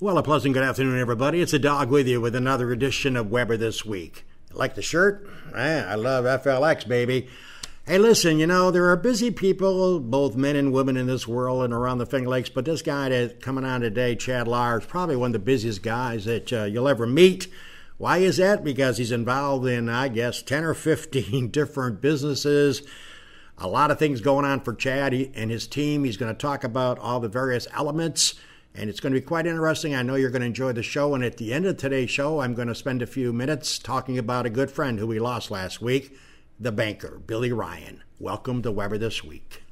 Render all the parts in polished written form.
Well, a pleasant good afternoon, everybody. It's a dog with you with another edition of Weber This Week. Like the shirt? I love FLX, baby. Hey, listen, you know, there are busy people, both men and women in this world and around the Finger Lakes, but this guy that's coming on today, Chad Lahr, is probably one of the busiest guys that you'll ever meet. Why is that? Because he's involved in, I guess, 10 or 15 different businesses. A lot of things going on for Chad and his team. He's going to talk about all the various elements, and it's going to be quite interesting. I know you're going to enjoy the show, and at the end of today's show, I'm going to spend a few minutes talking about a good friend who we lost last week, the banker, Billy Ryan. Welcome to Weber This Week.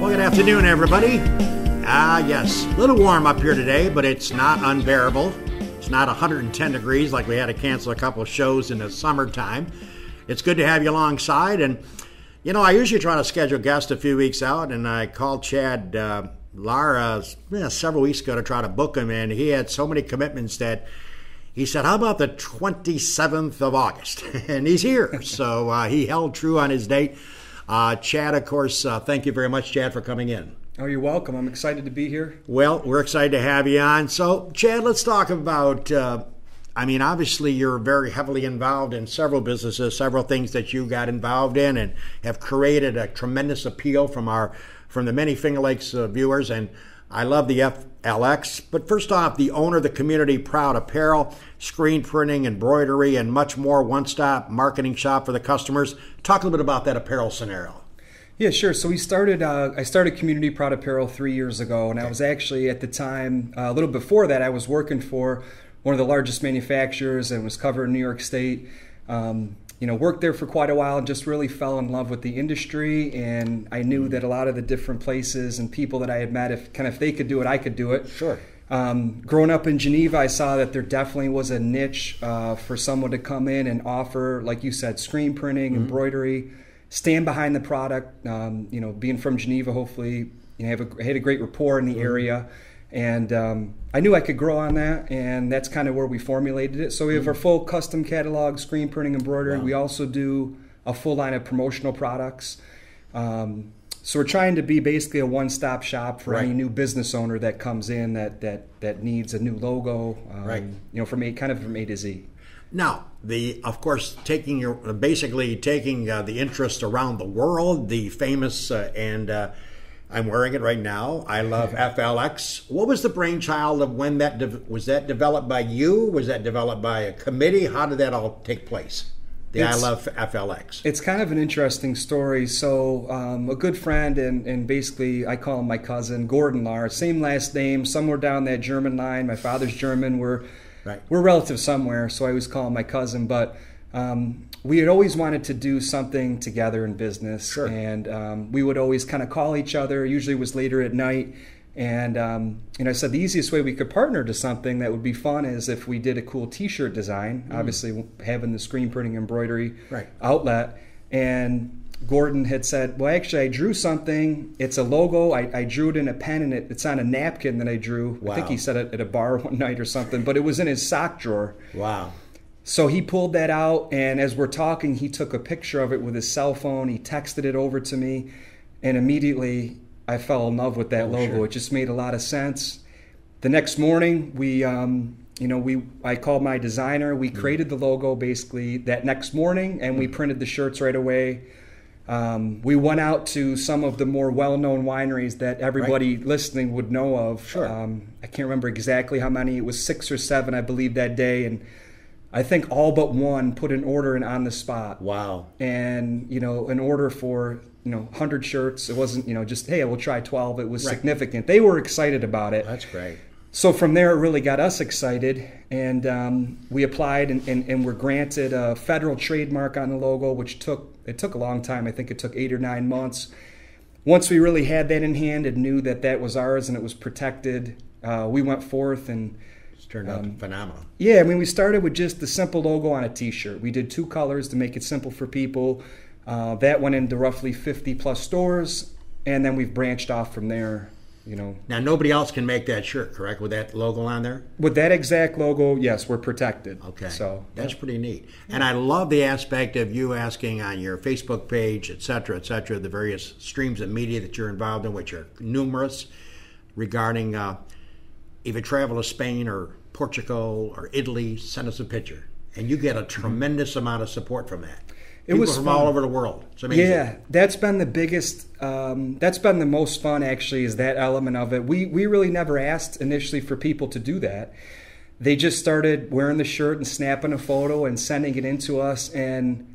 Well, good afternoon, everybody. Yes, a little warm up here today, but it's not unbearable. It's not 110 degrees like we had to cancel a couple of shows in the summertime. It's good to have you alongside. And, you know, I usually try to schedule guests a few weeks out, and I called Chad Lahr several weeks ago to try to book him, and he had so many commitments that he said, how about the 27th of August? And he's here. So he held true on his date. Chad, of course, thank you very much, Chad, for coming in. Oh, you're welcome. I'm excited to be here. Well, we're excited to have you on. So, Chad, let's talk about, obviously you're very heavily involved in several businesses, several things that you got involved in and have created a tremendous appeal from the many Finger Lakes viewers. And I love the FLX. But first off, the owner of the Community Proud Apparel, screen printing, embroidery, and much more, one-stop marketing shop for the customers. Talk a little bit about that apparel scenario. Yeah, sure. So I started Community Proud Apparel 3 years ago, and I was actually at the time, a little before that, I was working for one of the largest manufacturers and was covering New York State. Worked there for quite a while and just really fell in love with the industry, and I knew that a lot of the different places and people that I had met, if they could do it, I could do it. Sure. Growing up in Geneva, I saw that there definitely was a niche for someone to come in and offer, like you said, screen printing, embroidery, stand behind the product. Being from Geneva, hopefully, I had a great rapport in the area, and I knew I could grow on that, and that's kind of where we formulated it. So we have our full custom catalog, screen printing, embroidery. Wow. We also do a full line of promotional products. So we're trying to be basically a one-stop shop for any new business owner that comes in that needs a new logo. From A to Z. Now, of course, taking the interest around the world, the famous and I'm wearing it right now. I love FLX. What was the brainchild of when was that developed by you? Was that developed by a committee? How did that all take place? I love FLX. It's kind of an interesting story. So a good friend and basically I call him my cousin, Gordon Lahr, same last name, somewhere down that German line. My father's German. We're relatives somewhere, so I always call him my cousin. But we had always wanted to do something together in business. Sure. And we would always kind of call each other. Usually it was later at night. And I said the easiest way we could partner to something that would be fun is if we did a cool T-shirt design, obviously having the screen printing embroidery outlet. And Gordon had said, well, actually, I drew something. It's a logo. I drew it in a pen, and it's on a napkin that I drew. Wow. I think he said it at a bar one night or something, but it was in his sock drawer. Wow. So he pulled that out, and as we're talking, he took a picture of it with his cell phone. He texted it over to me, and immediately I fell in love with that logo. Sure. It just made a lot of sense. The next morning, I called my designer. We created the logo basically that next morning, and we printed the shirts right away. We went out to some of the more well-known wineries that everybody listening would know of. Sure. I can't remember exactly how many. It was 6 or 7, I believe, that day, and I think all but one put an order in on the spot. Wow. And an order for 100 shirts. It wasn't just, hey, we'll try 12. It was significant. They were excited about it. That's great. So from there, it really got us excited, and we applied and were granted a federal trademark on the logo, which took a long time. I think it took 8 or 9 months. Once we really had that in hand and knew that was ours and it was protected, we went forth and it's turned out phenomenal. Yeah, we started with just the simple logo on a T-shirt. We did 2 colors to make it simple for people. That went into roughly 50 plus stores, and then we've branched off from there. you know. Now, nobody else can make that shirt, correct, with that logo on there? With that exact logo, yes, we're protected. Okay. So that's pretty neat. And I love the aspect of you asking on your Facebook page, et cetera, the various streams of media that you're involved in, which are numerous, regarding if you travel to Spain or Portugal or Italy, send us a picture. And you get a tremendous amount of support from that. People from all over the world. It's amazing. Yeah, that's been the biggest, that's been the most fun, actually, is that element of it. We really never asked initially for people to do that. They just started wearing the shirt and snapping a photo and sending it in to us, and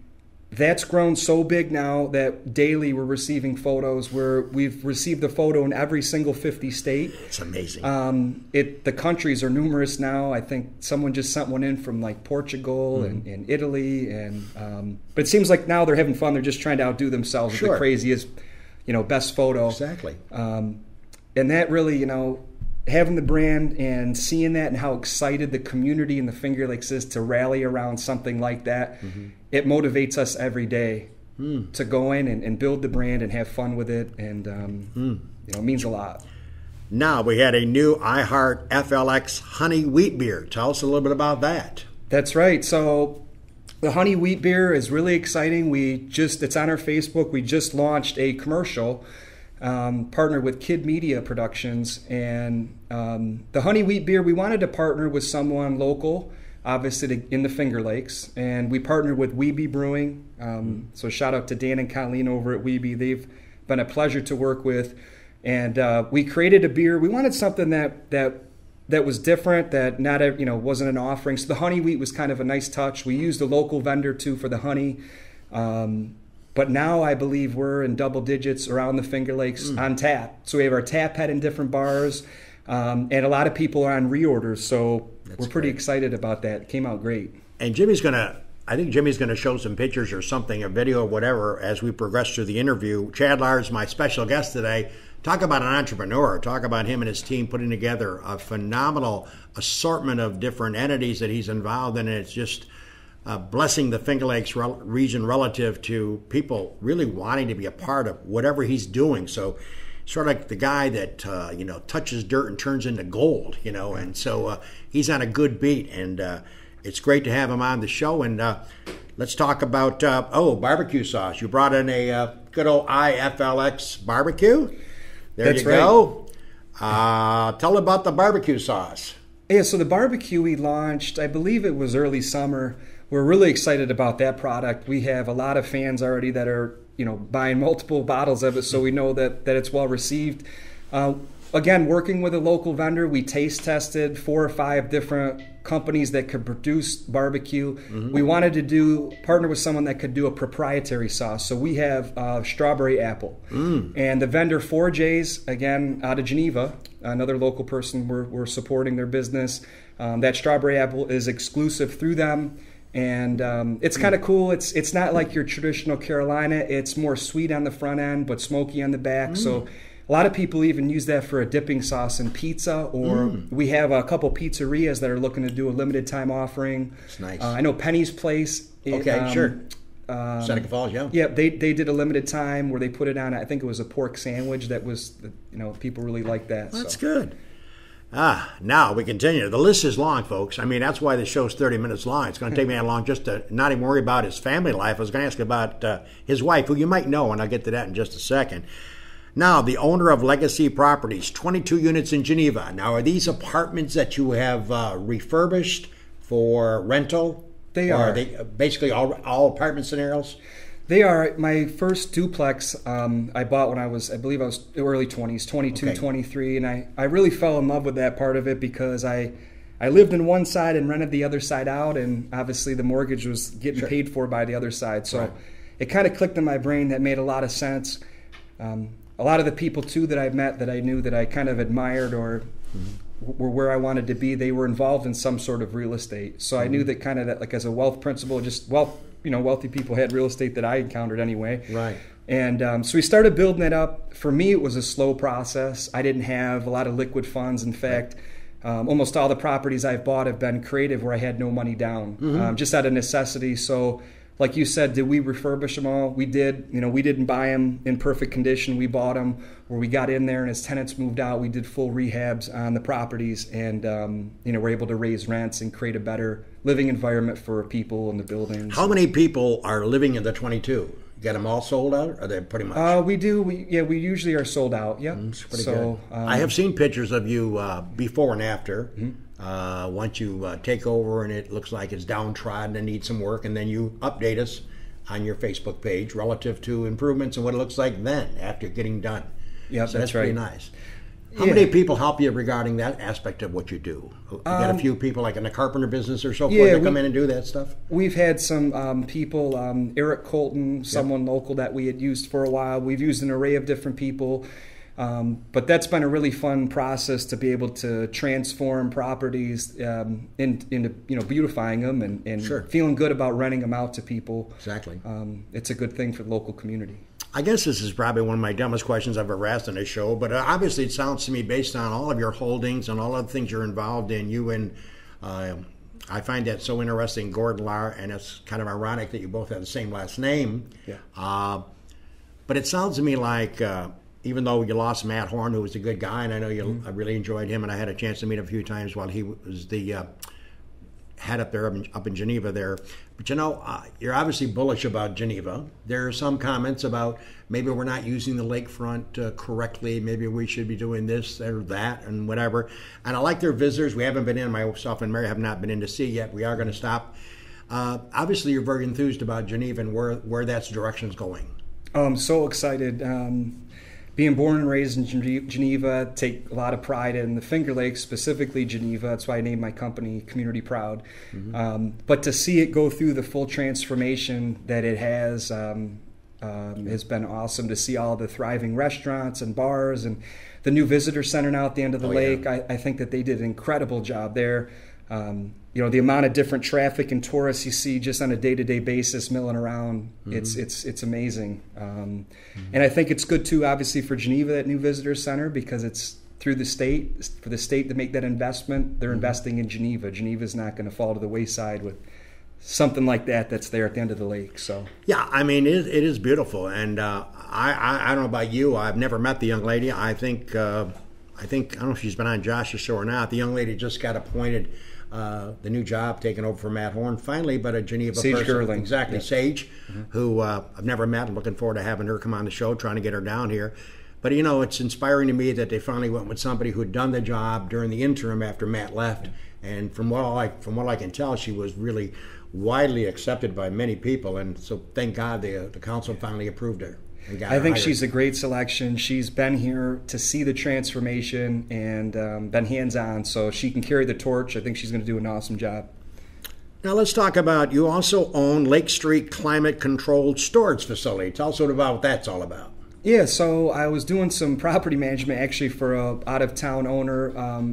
that's grown so big now that daily we're receiving photos where we've received a photo in every single 50 state. It's amazing. The countries are numerous now. I think someone just sent one in from like Portugal and Italy, and but it seems like now they're having fun. They're just trying to outdo themselves with the craziest, best photo. Exactly. And that really, having the brand and seeing that and how excited the community in the Finger Lakes is to rally around something like that, it motivates us every day to go in and build the brand and have fun with it, and it means a lot. Now, we had a new I Heart FLX Honey Wheat Beer. Tell us a little bit about that. That's right. So the Honey Wheat Beer is really exciting. It's on our Facebook. We just launched a commercial, partnered with Kid Media Productions, and the Honey Wheat Beer, we wanted to partner with someone local, obviously in the Finger Lakes, and we partnered with Weeby Brewing. So shout out to Dan and Colleen over at Weeby. They've been a pleasure to work with, and we created a beer. We wanted something that was different, that wasn't an offering. So the honey wheat was kind of a nice touch. We used a local vendor too for the honey. But now I believe we're in double digits around the Finger Lakes on tap. So we have our tap head in different bars, and a lot of people are on reorders. So we're pretty excited about that. It came out great. And I think Jimmy's going to show some pictures or something, a video or whatever, as we progress through the interview. Chad Lahr is my special guest today. Talk about an entrepreneur. Talk about him and his team putting together a phenomenal assortment of different entities that he's involved in. And it's just blessing the Finger Lakes region relative to people really wanting to be a part of whatever he's doing. So sort of like the guy that, touches dirt and turns into gold, and so he's on a good beat. And it's great to have him on the show. And let's talk about, barbecue sauce. You brought in a good old IFLX barbecue. That's you go. Tell about the barbecue sauce. Yeah, so the barbecue we launched, I believe it was early summer. We're really excited about that product. We have a lot of fans already that are, buying multiple bottles of it, so we know that it's well received. Again, working with a local vendor, we taste tested 4 or 5 different companies that could produce barbecue. We wanted to partner with someone that could do a proprietary sauce. So we have strawberry apple. And the vendor 4J's, again, out of Geneva, another local person, we're supporting their business. That strawberry apple is exclusive through them. And it's kind of cool. It's not like your traditional Carolina. It's more sweet on the front end, but smoky on the back. So a lot of people even use that for a dipping sauce in pizza, or we have a couple pizzerias that are looking to do a limited time offering. That's nice. I know Penny's Place. Sure. Seneca Falls, yeah. Yeah, they did a limited time where they put it on, I think it was a pork sandwich that was, people really like that. That's good. Now we continue. The list is long, folks. I mean, that's why the show's 30 minutes long. It's going to take me that long just to not even worry about his family life. I was going to ask about his wife, who you might know, and I'll get to that in just a second. Now, the owner of Legacy Properties, 22 units in Geneva. Now, are these apartments that you have refurbished for rental? They are. Are they basically all apartment scenarios? They are. My first duplex I bought when I believe I was early 20s, 22, 23, and I really fell in love with that part of it because I lived in one side and rented the other side out, and obviously the mortgage was getting paid for by the other side. So it kind of clicked in my brain. That made a lot of sense. A lot of the people, too, that I met that I knew that I kind of admired or were where I wanted to be, they were involved in some sort of real estate. So I knew that kind of that, like as a wealth principle, just wealthy people had real estate that I encountered anyway. Right. And so we started building it up. For me, it was a slow process. I didn't have a lot of liquid funds. In fact, almost all the properties I've bought have been creative where I had no money down, just out of necessity. So like you said, did we refurbish them all? We did. You know, we didn't buy them in perfect condition. We bought them where we got in there, and as tenants moved out, we did full rehabs on the properties, and you know, we're able to raise rents and create a better living environment for people in the buildings. How many people are living in the 22? You got them all sold out? Or are they pretty much? We do. We usually are sold out. Yeah. Pretty good. I have seen pictures of you before and after. Once you take over and it looks like it's downtrodden and needs some work, and then you update us on your Facebook page relative to improvements and what it looks like then after getting done. Yeah, so that's right. pretty nice. How many people help you regarding that aspect of what you do? You got a few people like in the carpenter business or so forth that come in and do that stuff? We've had some people, Eric Colton, someone local that we had used for a while. We've used an array of different people. But that's been a really fun process to be able to transform properties into beautifying them and feeling good about renting them out to people. Exactly. It's a good thing for the local community. I guess this is probably one of my dumbest questions I've ever asked on this show, but obviously it sounds to me, based on all of your holdings and all of the things you're involved in, you and I find that so interesting, Gordon Lahr, and it's kind of ironic that you both have the same last name. Yeah. But it sounds to me like even though you lost Matt Horn, who was a good guy, and I know I really enjoyed him, and I had a chance to meet him a few times while he was the head up there up in Geneva there. But you're obviously bullish about Geneva. There are some comments about maybe we're not using the lakefront correctly. Maybe we should be doing this or that and whatever. And I like their visitors. We haven't been in. Myself and Mary have not been in to see yet. We are going to stop. Obviously, you're very enthused about Geneva and where that direction's going. I'm so excited. Being born and raised in Geneva, take a lot of pride in the Finger Lakes, specifically Geneva. That's why I named my company Community Proud. But to see it go through the full transformation that it has been awesome. To see all the thriving restaurants and bars and the new visitor center now at the end of the lake. Yeah. I think that they did an incredible job there. The amount of different traffic and tourists you see just on a day-to-day basis milling around, it's amazing. And I think it's good too, obviously, for Geneva, that new visitor center, because it's through the state. For the state to make that investment, they're investing in Geneva. Geneva's not going to fall to the wayside with something like that's there at the end of the lake. So yeah, I mean, it is beautiful, and I don't know about you. I've never met the young lady. I think I don't know if she's been on Josh's show or not. The young lady just got appointed. The new job taken over from Matt Horn finally, but a Geneva Sage person. Gerling. Exactly, Sage, who I've never met. I'm looking forward to having her come on the show, trying to get her down here. But it's inspiring to me that they finally went with somebody who had done the job during the interim after Matt left. And from what I can tell, she was really widely accepted by many people. And so thank God the council finally approved her. I think she's a great selection. She's been here to see the transformation and been hands-on, so she can carry the torch. I think she's going to do an awesome job. Now let's talk about, you also own Lake Street Climate Controlled Storage Facility. Tell us about what that's all about. Yeah, so I was doing some property management actually for a out-of-town owner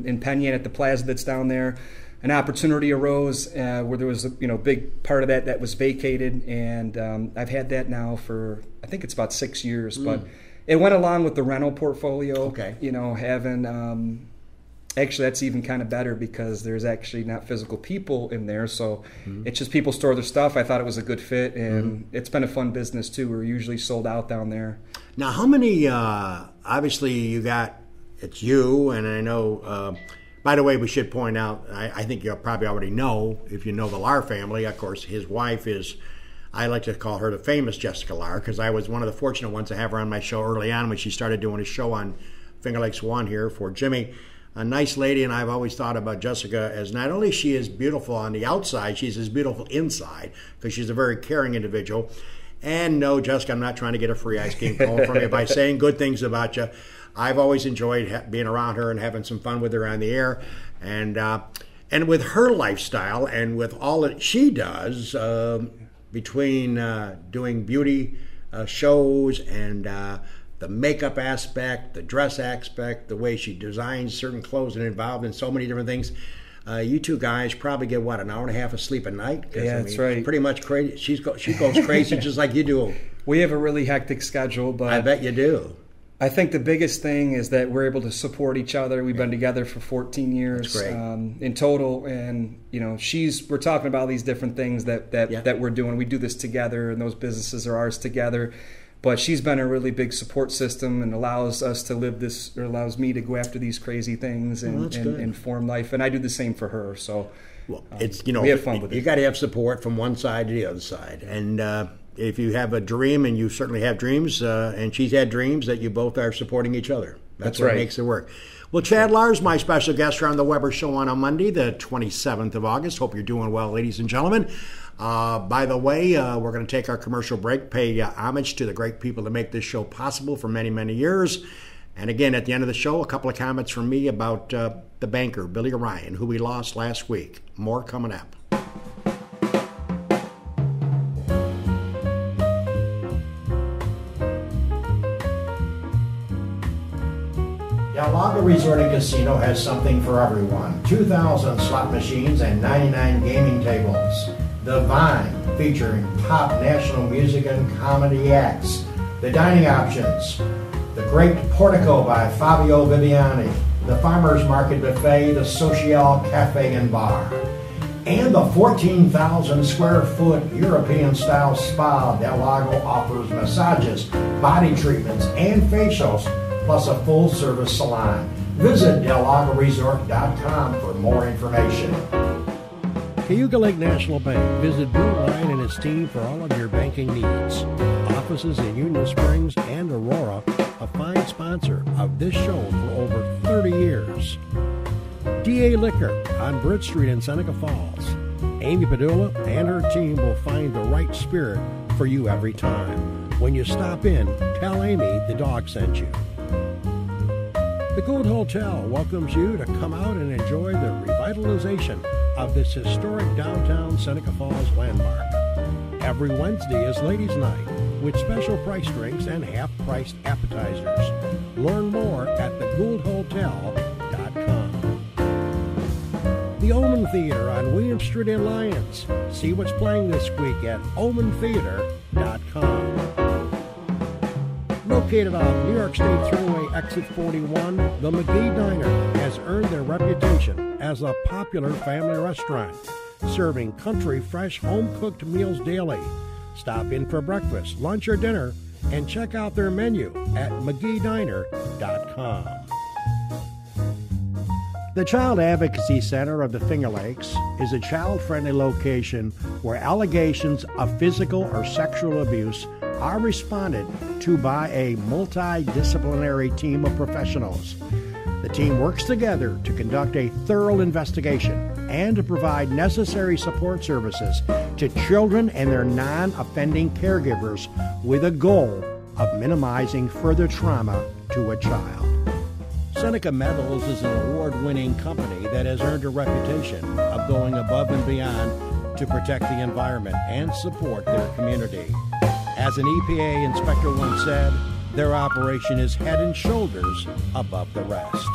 in Penn Yan at the plaza that's down there. An opportunity arose where there was a big part of that was vacated, and I've had that now for, I think it's about 6 years. But it went along with the rental portfolio. Okay. Having actually that's even kind of better because there's actually not physical people in there, so it's just people store their stuff. I thought it was a good fit, and it's been a fun business too. We're usually sold out down there. Now, how many? Obviously, it's you, and I know. By the way, we should point out, I think you'll probably already know, if you know the Lahr family, of course, his wife is, I like to call her the famous Jessica Lahr, because I was one of the fortunate ones to have her on my show early on when she started doing a show on Finger Lakes One here for Jimmy. A nice lady, and I've always thought about Jessica as not only she is beautiful on the outside, she's as beautiful inside, because she's a very caring individual. And no, Jessica, I'm not trying to get a free ice cream cone from you by saying good things about you. I've always enjoyed being around her and having some fun with her on the air. And with her lifestyle and with all that she does, between doing beauty shows and the makeup aspect, the dress aspect, the way she designs certain clothes and involved in so many different things, you two guys probably get, an hour and a half of sleep at night? Yeah, that's right. Pretty much crazy. She goes crazy just like you do. We have a really hectic schedule, but I bet you do. I think the biggest thing is that we're able to support each other. We've been together for 14 years in total, and we're talking about these different things that we're doing. We do this together, and those businesses are ours together. But she's been a really big support system and allows us to live this, or allows me to go after these crazy things and form life. And I do the same for her. So, it's we have fun with it. You got to have support from one side to the other side, and if you have a dream, and you certainly have dreams, and she's had dreams, that you both are supporting each other. That's what makes it work. Well, Chad Lahr is my special guest here on the Weber Show on Monday, the 27th of August. Hope you're doing well, ladies and gentlemen. By the way, we're going to take our commercial break, pay homage to the great people that make this show possible for many, many years. And again, at the end of the show, a couple of comments from me about the banker, Billy Ryan, who we lost last week. More coming up. Del Lago Resort and Casino has something for everyone. 2,000 slot machines and 99 gaming tables. The Vine, featuring top national music and comedy acts. The dining options. The Great Portico by Fabio Viviani. The Farmers Market Buffet, the Social Cafe and Bar. And the 14,000 square foot European-style spa. Del Lago offers massages, body treatments, and facials, plus a full-service salon. Visit DelLagoResort.com for more information. Cayuga Lake National Bank. Visit Bill Ryan and his team for all of your banking needs. Offices in Union Springs and Aurora, a fine sponsor of this show for over 30 years. DA Liquor on Britt Street in Seneca Falls. Amy Padula and her team will find the right spirit for you every time. When you stop in, tell Amy the dog sent you. The Gold Hotel welcomes you to come out and enjoy the revitalization of this historic downtown Seneca Falls landmark. Every Wednesday is Ladies' Night with special price drinks and half-priced appetizers. Learn more at thegoldhotel.com. The Omen Theater on William Street in Lyons. See what's playing this week at omentheater.com. Located on New York State Thruway Exit 41, the McGee Diner has earned their reputation as a popular family restaurant, serving country, fresh, home-cooked meals daily. Stop in for breakfast, lunch, or dinner, and check out their menu at McGeeDiner.com. The Child Advocacy Center of the Finger Lakes is a child-friendly location where allegations of physical or sexual abuse are responded to by a multidisciplinary team of professionals. The team works together to conduct a thorough investigation and to provide necessary support services to children and their non-offending caregivers with a goal of minimizing further trauma to a child. Seneca Metals is an award-winning company that has earned a reputation of going above and beyond to protect the environment and support their community. As an EPA inspector once said, their operation is head and shoulders above the rest.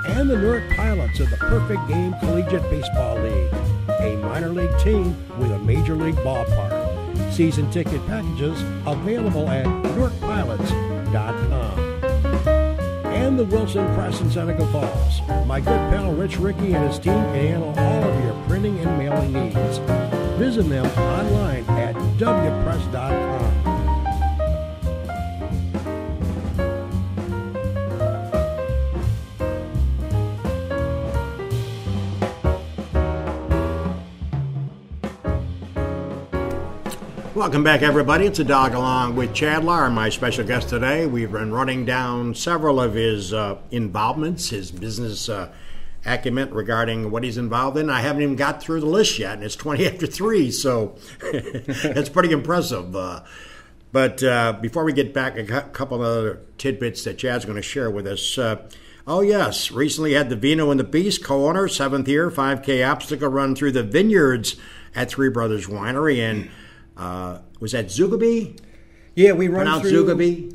And the Newark Pilots of the Perfect Game Collegiate Baseball League, a minor league team with a major league ballpark. Season ticket packages available at NewarkPilots.com. And the Wilson Press in Seneca Falls. My good pal Rich Rickey and his team can handle all of your printing and mailing needs. Visit them online at wpress.com. Welcome back, everybody. It's a Dog Along with Chad Lahr, my special guest today. We've been running down several of his involvements, his business acumen regarding what he's involved in. I haven't even got through the list yet, and it's 20 after 3, so it's pretty impressive. But before we get back, a couple of other tidbits that Chad's going to share with us. Oh, yes, recently had the Vino and the Beast co-owner, 7th year, 5K obstacle run through the vineyards at Three Brothers Winery, and was that Zugaby? Yeah, we run through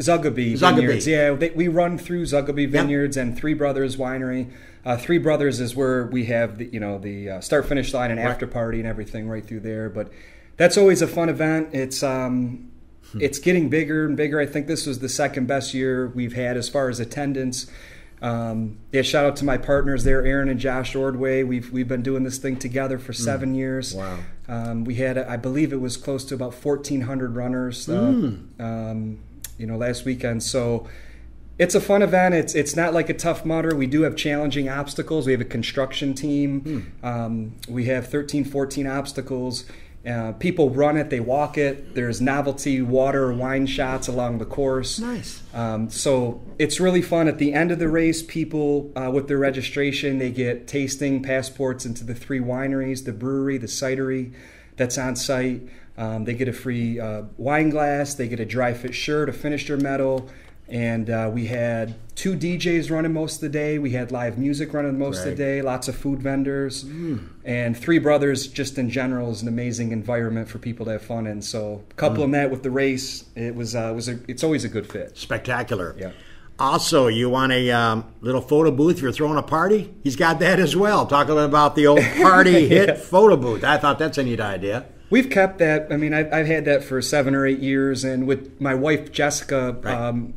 Zugaby Vineyards. Yeah, we run through Zugaby Vineyards and Three Brothers Winery. Three Brothers is where we have the start-finish line and after party and everything right through there. But that's always a fun event. It's it's getting bigger and bigger. I think this was the second best year we've had as far as attendance. Shout out to my partners there, Aaron and Josh Ordway. We've been doing this thing together for 7 years. Wow. We had, I believe it was close to about 1,400 runners, last weekend. So it's a fun event. It's not like a Tough Mudder. We do have challenging obstacles. We have a construction team. We have 13, 14 obstacles. People run it, they walk it. There's novelty water or wine shots along the course. Nice. So it's really fun. At the end of the race, people with their registration, they get tasting passports into the 3 wineries, the brewery, the cidery that's on site. They get a free wine glass. They get a dry fit shirt, a finisher medal. And we had 2 DJs running most of the day. We had live music running most of the day, lots of food vendors. And Three Brothers, just in general, is an amazing environment for people to have fun in. So coupling that with the race, it's always a good fit. Spectacular. Yeah. Also, you want a little photo booth if you're throwing a party? He's got that as well. Talk a little about the old party hit photo booth. I thought that's a neat idea. We've kept that. I mean, I've had that for 7 or 8 years, and with my wife Jessica,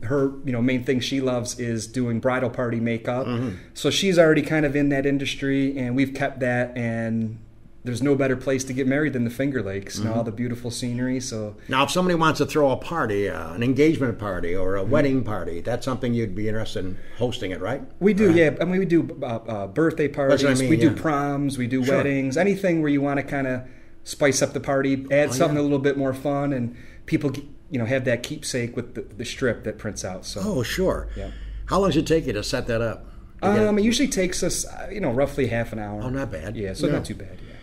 her main thing she loves is doing bridal party makeup. So she's already kind of in that industry, and we've kept that. And there's no better place to get married than the Finger Lakes, and all the beautiful scenery. So now, if somebody wants to throw a party, an engagement party or a wedding party, that's something you'd be interested in hosting it, right? We do, yeah. I mean, we do birthday parties, we do proms, we do weddings, anything where you want to kind of spice up the party, add something a little bit more fun, and people have that keepsake with the strip that prints out. So sure. Yeah. How long does it take you to set that up? It usually takes us roughly half an hour. Oh, not bad. Yeah, so not too bad. Yeah.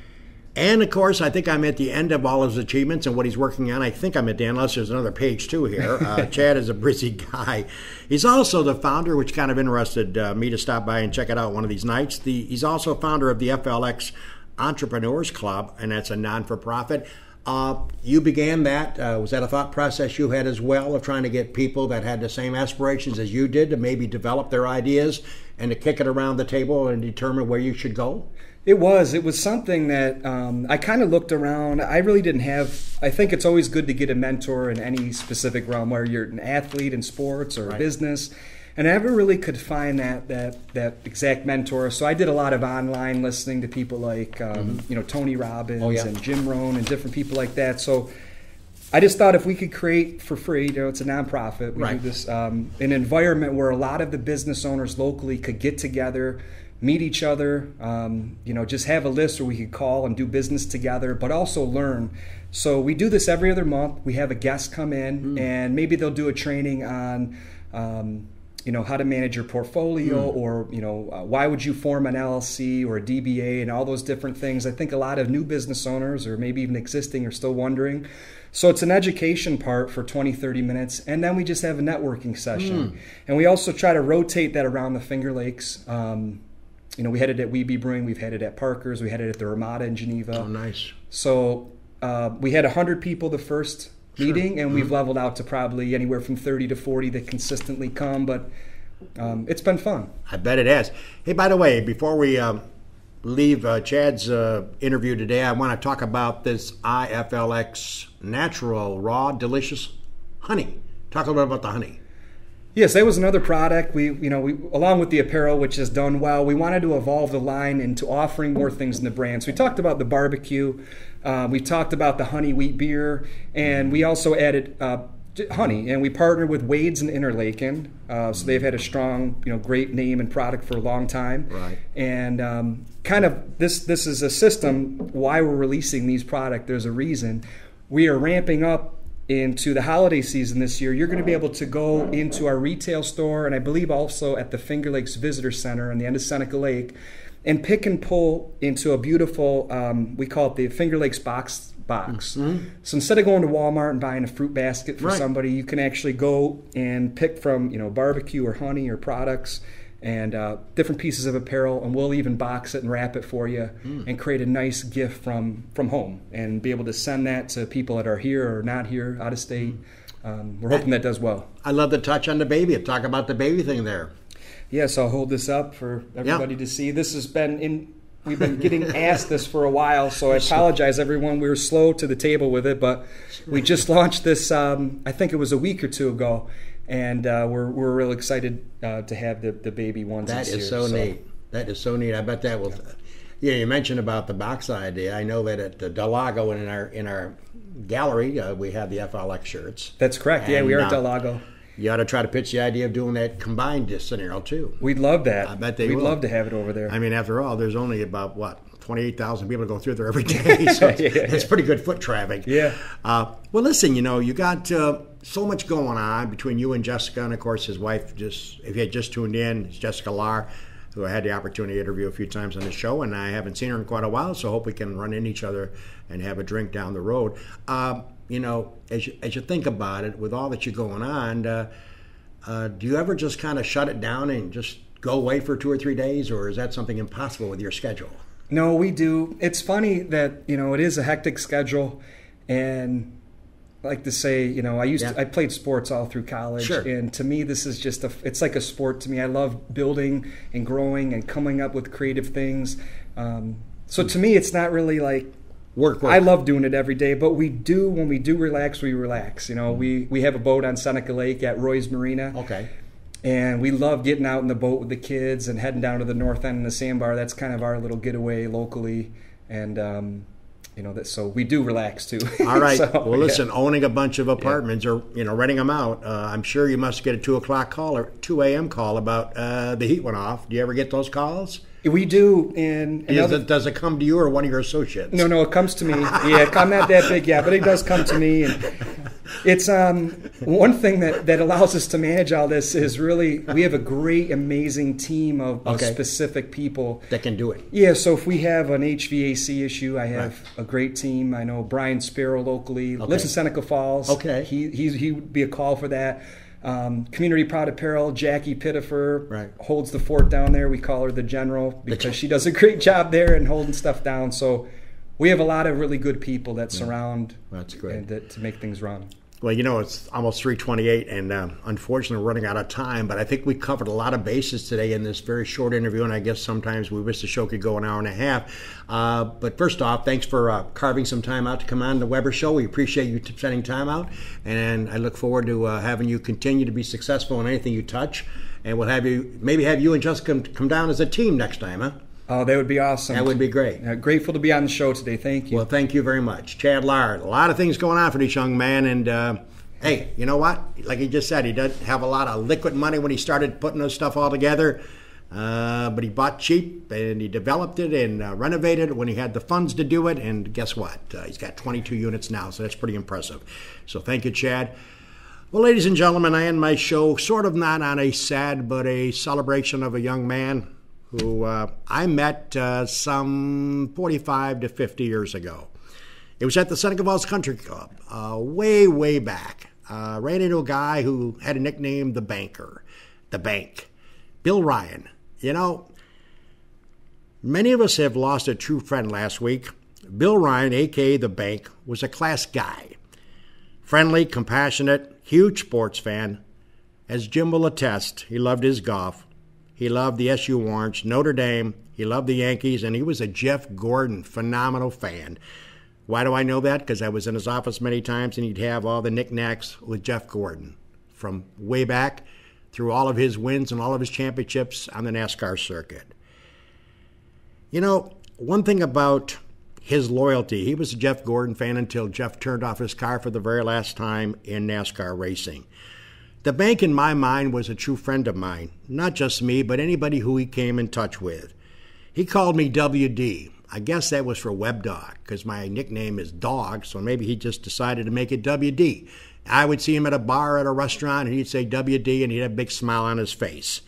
And of course, I think I'm at the end of all his achievements and what he's working on. I think I'm at the end, unless there's another page too here. Chad is a busy guy. He's also the founder, which kind of interested me to stop by and check it out one of these nights. He's also founder of the FLX Entrepreneurs Club, and that's a non-for-profit. You began that. Was that a thought process you had as well, of trying to get people that had the same aspirations as you did to maybe develop their ideas and to kick it around the table and determine where you should go? It was something that I kind of looked around. I really didn't have, I think it's always good to get a mentor in any specific realm, where you're an athlete in sports or business. And I never really could find that exact mentor. So I did a lot of online listening to people like Tony Robbins and Jim Rohn and different people like that. So I just thought if we could create for free, it's a nonprofit, we do this, an environment where a lot of the business owners locally could get together, meet each other, just have a list where we could call and do business together, but also learn. So we do this every other month. We have a guest come in, and maybe they'll do a training on how to manage your portfolio, or why would you form an LLC or a DBA, and all those different things. I think a lot of new business owners, or maybe even existing, are still wondering. So it's an education part for 20, 30 minutes, and then we just have a networking session. And we also try to rotate that around the Finger Lakes. We had it at Weeby Brewing, we've had it at Parker's, we had it at the Ramada in Geneva. Oh, nice. So we had 100 people the first meeting, and we've leveled out to probably anywhere from 30 to 40 that consistently come, but it's been fun. I bet it has. Hey, by the way, before we leave Chad's interview today, I want to talk about this IFLX natural, raw, delicious honey. Talk a little bit about the honey. Yes, that was another product. We along with the apparel, which has done well, we wanted to evolve the line into offering more things in the brand. So we talked about the barbecue, we talked about the honey wheat beer, and we also added honey. And we partnered with Wade's in Interlaken, so they've had a strong, great name and product for a long time. Right. And kind of this is a system why we're releasing these products. There's a reason. We are ramping up into the holiday season this year. You're going to be able to go into our retail store, and I believe also at the Finger Lakes Visitor Center on the end of Seneca Lake, and pick and pull into a beautiful, we call it the Finger Lakes box. So instead of going to Walmart and buying a fruit basket for somebody, you can actually go and pick from barbecue or honey or products and different pieces of apparel, and we'll even box it and wrap it for you and create a nice gift from home, and be able to send that to people that are here or not here, out of state. We're hoping that does well. I love the touch on the baby. Talk about the baby thing there. Yes, I'll hold this up for everybody to see. This has been We've been getting asked this for a while, so I apologize, everyone. We were slow to the table with it, but we just launched this, I think it was a week or two ago, and we're real excited to have the baby ones. That is so neat. That is so neat. I bet that will. Yeah, you mentioned about the box idea. I know that at the Del Lago in our gallery, we have the FLX shirts. That's correct. Yeah, we are at Del Lago. You ought to try to pitch the idea of doing that combined scenario too. We'd love that. I bet they We'd will. love to have it over there. I mean, after all, there's only about 28,000 people go through there every day, so it's pretty good foot traffic. Yeah. Well, listen, you got so much going on between you and Jessica, and of course his wife. If you had just tuned in, it's Jessica Lahr, who I had the opportunity to interview a few times on the show, and I haven't seen her in quite a while, so I hope we can run into each other and have a drink down the road. As you think about it, with all that you're going on, do you ever just kind of shut it down and just go away for 2 or 3 days, or is that something impossible with your schedule? No, we do. It's funny that, it is a hectic schedule, and I like to say, I played sports all through college, sure. And to me, this is just it's like a sport to me. I love building and growing and coming up with creative things. So to me, it's not really like work. I love doing it every day, but when we do relax, we relax. We have a boat on Seneca Lake at Roy's Marina. Okay. And we love getting out in the boat with the kids and heading down to the north end of the sandbar. That's kind of our little getaway locally, and so we do relax too. All right. Well, listen, owning a bunch of apartments or renting them out, I'm sure you must get a 2 o'clock call or 2 a.m. call about the heat went off. Do you ever get those calls? We do. And does it come to you or one of your associates? No, it comes to me. Yeah, I'm not that big yet, but it does come to me. And it's one thing that allows us to manage all this is really we have a great, amazing team of specific people that can do it. Yeah, so if we have an HVAC issue, I have a great team. I know Brian Sparrow locally lives in Seneca Falls. Okay, he would be a call for that. Community Proud Apparel, Jackie Pittifer holds the fort down there. We call her the General because she does a great job there and holding stuff down. So we have a lot of really good people that surround to make things run. Well, it's almost 3:28, and unfortunately we're running out of time, but I think we covered a lot of bases today in this very short interview, and I guess sometimes we wish the show could go an hour and a half. But first off, thanks for carving some time out to come on the Weber Show. We appreciate you spending time out, and I look forward to having you continue to be successful in anything you touch, and we'll have you and Jessica come down as a team next time, huh? Oh, that would be awesome. That would be great. Grateful to be on the show today. Thank you. Well, thank you very much. Chad Lahr, a lot of things going on for this young man. And, hey, you know what? Like he just said, he doesn't have a lot of liquid money when he started putting this stuff all together. But he bought cheap, and he developed it and renovated it when he had the funds to do it. And guess what? He's got 22 units now, so that's pretty impressive. So thank you, Chad. Well, ladies and gentlemen, I end my show sort of not on a sad but a celebration of a young man who I met some 45 to 50 years ago. It was at the Seneca Falls Country Club, way, way back. Ran into a guy who had a nickname, the Banker, the Bank, Bill Ryan. Many of us have lost a true friend last week. Bill Ryan, a.k.a. the Bank, was a class guy. Friendly, compassionate, huge sports fan. As Jim will attest, he loved his golf. He loved the SU Orange, Notre Dame. He loved the Yankees, and he was a Jeff Gordon phenomenal fan. Why do I know that? Because I was in his office many times, and he'd have all the knickknacks with Jeff Gordon from way back through all of his wins and all of his championships on the NASCAR circuit. One thing about his loyalty, he was a Jeff Gordon fan until Jeff turned off his car for the very last time in NASCAR racing. The Bank, in my mind, was a true friend of mine. Not just me, but anybody who he came in touch with. He called me WD. I guess that was for Web Dog, because my nickname is Dog, so maybe he just decided to make it WD. I would see him at a bar, at a restaurant, and he'd say WD, and he'd have a big smile on his face.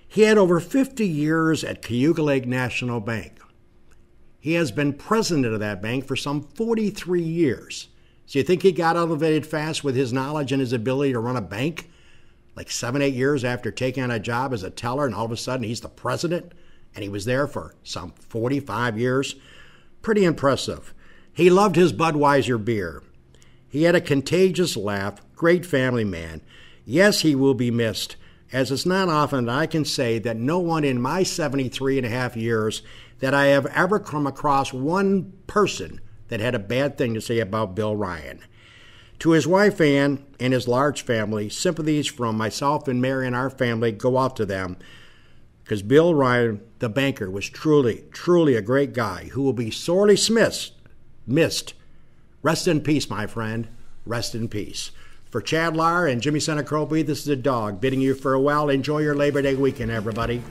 He had over 50 years at Cayuga Lake National Bank. He has been president of that bank for some 43 years. So you think he got elevated fast with his knowledge and his ability to run a bank? Like 7, 8 years after taking on a job as a teller, and all of a sudden he's the president? And he was there for some 45 years? Pretty impressive. He loved his Budweiser beer. He had a contagious laugh, great family man. Yes, he will be missed, as it's not often that I can say that no one in my 73 and a half years that I have ever come across one person that had a bad thing to say about Bill Ryan. To his wife Ann and his large family, sympathies from myself and Mary and our family go out to them, because Bill Ryan, the banker, was truly, truly a great guy who will be sorely missed. Rest in peace, my friend. Rest in peace. For Chad Lahr and Jimmy Seneca, this is a dog bidding you farewell. Enjoy your Labor Day weekend, everybody.